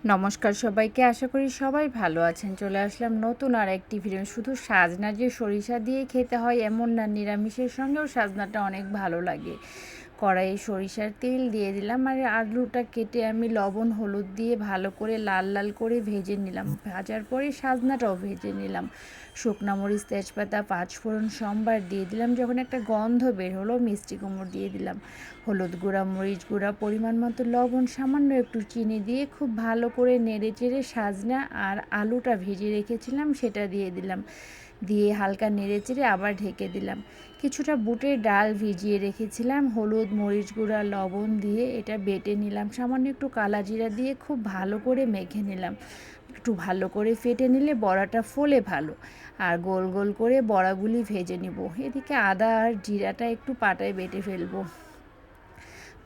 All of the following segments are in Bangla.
নমস্কার সবাইকে, আশা করি সবাই ভালো আছেন। চলে আসলাম নতুন আর একটি ভিডিও। শুধু সাজনা যে সরিষা দিয়ে খেতে হয় এমন না, নিরামিষের সঙ্গেও সাজনাটা অনেক ভালো লাগে। কড়াইয়ে সরিষার তেল দিয়ে দিলাম আর আলুটা কেটে আমি লবণ হলুদ দিয়ে ভালো করে লাল লাল করে ভেজে নিলাম। ভাজার পরে সাজনাটাও ভেজে নিলাম। শুকনা মরিচ, তেজপাতা, পাঁচফোড়ন সম্বার দিয়ে দিলাম। যখন একটা গন্ধ বের হলো, মিষ্টি কুমড়ো দিয়ে দিলাম। হলুদ গুঁড়া, মরিচ গুঁড়া, পরিমাণ মতো লবণ, সামান্য একটু চিনি দিয়ে খুব ভালো করে নেড়ে চেড়ে সাজনা আর আলুটা ভেজে রেখেছিলাম সেটা দিয়ে দিলাম। দিয়ে হালকা নেড়ে চেড়ে আবার ঢেকে দিলাম। কিছুটা বুটের ডাল ভিজিয়ে রেখেছিলাম, হলুদ, মরিচ গুঁড়া, লবণ দিয়ে এটা বেটে নিলাম। সামান্য একটু কালা জিরা দিয়ে খুব ভালো করে মেখে নিলাম। একটু ভালো করে ফেটে নিলে বড়াটা ফোলে ভালো। আর গোল গোল করে বড়াগুলি ভেজে নেব। এদিকে আদা আর জিরাটা একটু পাটায় বেটে ফেলবো।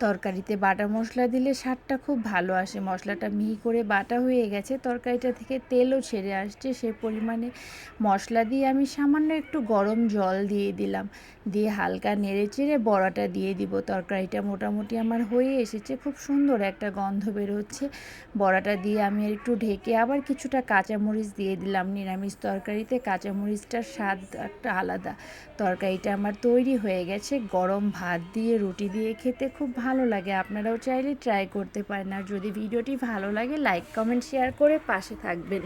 তরকারিতে বাটা মশলা দিলে স্বাদটা খুব ভালো আসে। মশলাটা মিহি করে বাটা হয়ে গেছে, তরকারিটা থেকে তেলও ছেড়ে আসছে। সে পরিমাণে মশলা দিয়ে আমি সামান্য একটু গরম জল দিয়ে দিলাম। দিয়ে হালকা নেড়ে চেড়ে বড়াটা দিয়ে দিব। তরকারিটা মোটামুটি আমার হয়ে এসেছে, খুব সুন্দর একটা গন্ধ বেরোচ্ছে। বড়াটা দিয়ে আমি একটু ঢেকে আবার কিছুটা কাঁচামরিচ দিয়ে দিলাম। নিরামিষ তরকারিতে কাঁচামরিচটার স্বাদ একটা আলাদা। তরকারিটা আমার তৈরি হয়ে গেছে। গরম ভাত দিয়ে, রুটি দিয়ে খেতে খুব ভালো লাগে। আপনারাও চাইলে ট্রাই করতে পারেন। আর যদি ভিডিওটি ভালো লাগে, লাইক, কমেন্ট, শেয়ার করে পাশে থাকবেন।